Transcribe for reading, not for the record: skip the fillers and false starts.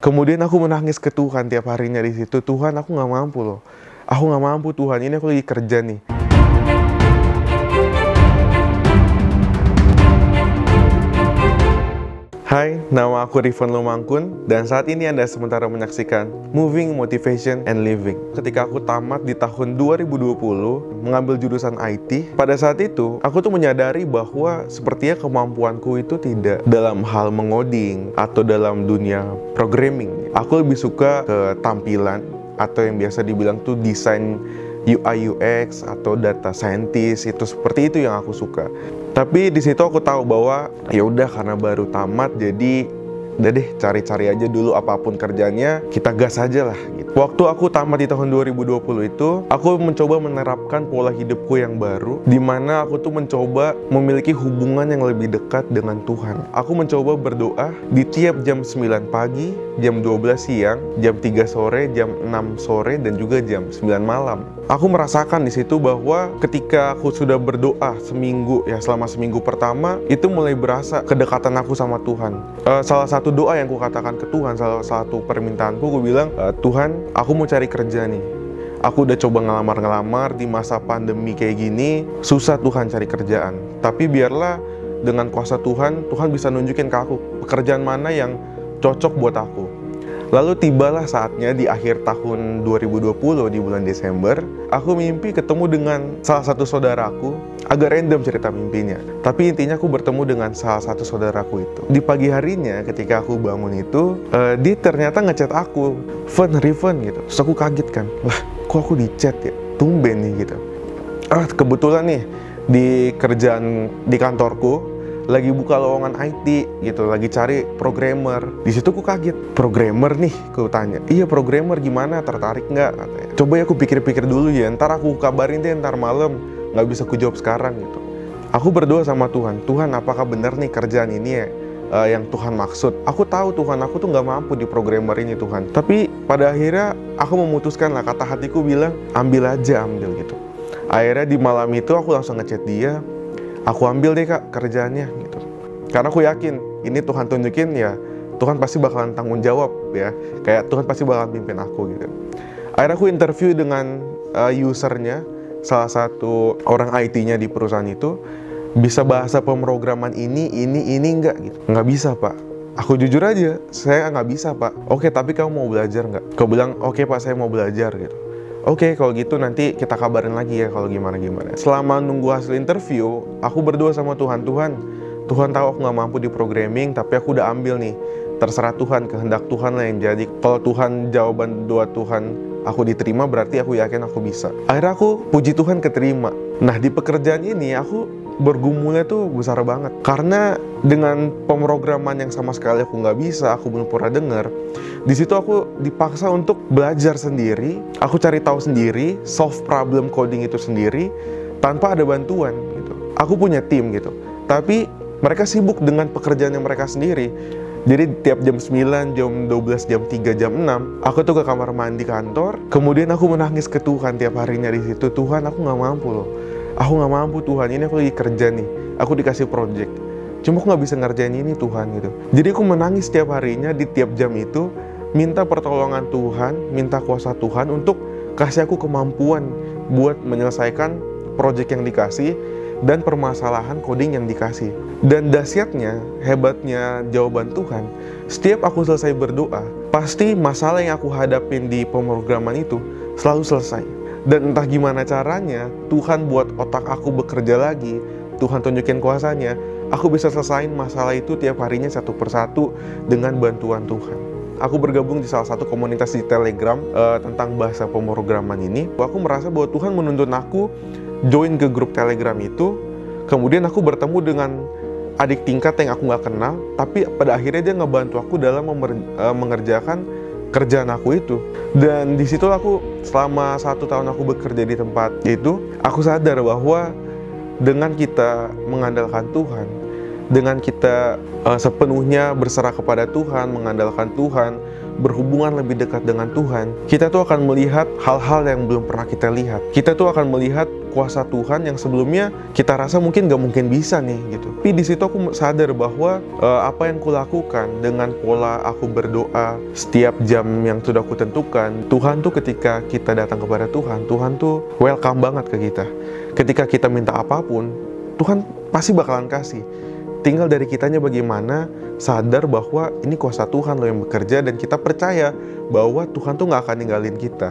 Kemudian aku menangis ke Tuhan tiap harinya di situ. Tuhan, aku nggak mampu loh. Aku nggak mampu Tuhan, ini aku lagi kerja nih. Hai, nama aku Rifan Lumangkun, dan saat ini Anda sementara menyaksikan Moving Motivation and Living. Ketika aku tamat di tahun 2020, mengambil jurusan IT, pada saat itu, aku tuh menyadari bahwa sepertinya kemampuanku itu tidak dalam hal mengoding atau dalam dunia programming. Aku lebih suka ke tampilan, atau yang biasa dibilang tuh desain UI UX atau data scientist, itu seperti itu yang aku suka. Tapi di situ aku tahu bahwa ya udah, karena baru tamat, jadi udah deh, cari-cari aja dulu apapun kerjanya, kita gas aja lah gitu. Waktu aku tamat di tahun 2020 itu, aku mencoba menerapkan pola hidupku yang baru, di mana aku tuh mencoba memiliki hubungan yang lebih dekat dengan Tuhan. Aku mencoba berdoa di tiap jam 9 pagi, jam 12 siang, jam 3 sore, jam 6 sore, dan juga jam 9 malam. Aku merasakan di situ bahwa ketika aku sudah berdoa seminggu, ya selama seminggu pertama, itu mulai berasa kedekatan aku sama Tuhan. Salah satu doa yang aku katakan ke Tuhan, salah satu permintaanku, aku bilang, Tuhan, aku mau cari kerja nih. Aku udah coba ngelamar-ngelamar di masa pandemi kayak gini, susah Tuhan cari kerjaan. Tapi biarlah dengan kuasa Tuhan, Tuhan bisa nunjukin ke aku pekerjaan mana yang cocok buat aku. Lalu tibalah saatnya di akhir tahun 2020 di bulan Desember, aku mimpi ketemu dengan salah satu saudaraku. Agak random cerita mimpinya, tapi intinya aku bertemu dengan salah satu saudaraku itu. Di pagi harinya ketika aku bangun itu, dia ternyata ngechat aku, Riven gitu. Terus aku kaget kan, lah kok aku di chat ya, tumben nih gitu. Kebetulan nih di kerjaan di kantorku lagi buka lowongan IT gitu, lagi cari programmer. Di situ aku kaget, programmer nih, aku tanya, iya programmer, gimana, tertarik nggak? Katanya, coba ya aku pikir-pikir dulu ya, ntar aku kabarin deh ntar malam, nggak bisa aku jawab sekarang gitu. Aku berdoa sama Tuhan, Tuhan apakah benar nih kerjaan ini ya yang Tuhan maksud? Aku tahu Tuhan, aku tuh nggak mampu di programmer ini Tuhan. Tapi pada akhirnya aku memutuskan lah, kata hatiku bilang, ambil aja, ambil gitu. Akhirnya di malam itu aku langsung ngechat dia, aku ambil deh kak kerjaannya gitu. Karena aku yakin ini Tuhan tunjukin ya, Tuhan pasti bakalan tanggung jawab ya. Kayak Tuhan pasti bakalan pimpin aku gitu. Akhirnya aku interview dengan usernya, salah satu orang IT-nya di perusahaan itu. Bisa bahasa pemrograman ini enggak gitu. Nggak bisa pak. Aku jujur aja, saya nggak bisa pak. Oke, tapi kamu mau belajar nggak? Kau bilang, oke pak, saya mau belajar gitu. Oke, kalau gitu nanti kita kabarin lagi ya kalau gimana-gimana. Selama nunggu hasil interview, aku berdoa sama Tuhan, Tuhan tahu aku nggak mampu di programming, tapi aku udah ambil nih. Terserah Tuhan, kehendak Tuhan lah yang jadi. Kalau Tuhan jawaban doa Tuhan aku diterima, berarti aku yakin aku bisa. Akhirnya aku puji Tuhan keterima. Nah di pekerjaan ini aku bergumulnya tuh besar banget. Karena dengan pemrograman yang sama sekali aku nggak bisa, aku belum pernah dengar. Di situ aku dipaksa untuk belajar sendiri, aku cari tahu sendiri, solve problem coding itu sendiri, tanpa ada bantuan gitu. Aku punya tim gitu, tapi mereka sibuk dengan pekerjaan yang mereka sendiri. Jadi tiap jam 9, jam 12, jam 3, jam 6, aku tuh ke kamar mandi kantor, kemudian aku menangis ke Tuhan tiap harinya di situ. Tuhan, aku nggak mampu loh. Aku nggak mampu Tuhan, ini aku lagi kerja nih, aku dikasih project. Cuma aku nggak bisa ngerjain ini Tuhan gitu. Jadi aku menangis tiap harinya di tiap jam itu, minta pertolongan Tuhan, minta kuasa Tuhan untuk kasih aku kemampuan buat menyelesaikan project yang dikasih dan permasalahan coding yang dikasih. Dan dahsyatnya, hebatnya jawaban Tuhan, setiap aku selesai berdoa, pasti masalah yang aku hadapin di pemrograman itu selalu selesai. Dan entah gimana caranya, Tuhan buat otak aku bekerja lagi, Tuhan tunjukin kuasanya, aku bisa selesain masalah itu tiap harinya satu persatu dengan bantuan Tuhan. Aku bergabung di salah satu komunitas di Telegram tentang bahasa pemrograman ini. Aku merasa bahwa Tuhan menuntun aku join ke grup Telegram itu. Kemudian aku bertemu dengan adik tingkat yang aku nggak kenal, tapi pada akhirnya dia ngebantu aku dalam mengerjakan kerjaan aku itu. Dan di situ aku selama 1 tahun aku bekerja di tempat itu, aku sadar bahwa dengan kita mengandalkan Tuhan, dengan kita sepenuhnya berserah kepada Tuhan, mengandalkan Tuhan, berhubungan lebih dekat dengan Tuhan, kita tuh akan melihat hal-hal yang belum pernah kita lihat. Kita tuh akan melihat kuasa Tuhan yang sebelumnya kita rasa mungkin gak mungkin bisa nih gitu. Tapi di situ aku sadar bahwa apa yang kulakukan dengan pola aku berdoa setiap jam yang sudah aku tentukan, Tuhan tuh ketika kita datang kepada Tuhan, Tuhan tuh welcome banget ke kita. Ketika kita minta apapun, Tuhan pasti bakalan kasih. Tinggal dari kitanya bagaimana sadar bahwa ini kuasa Tuhan loh yang bekerja, dan kita percaya bahwa Tuhan tuh gak akan ninggalin kita.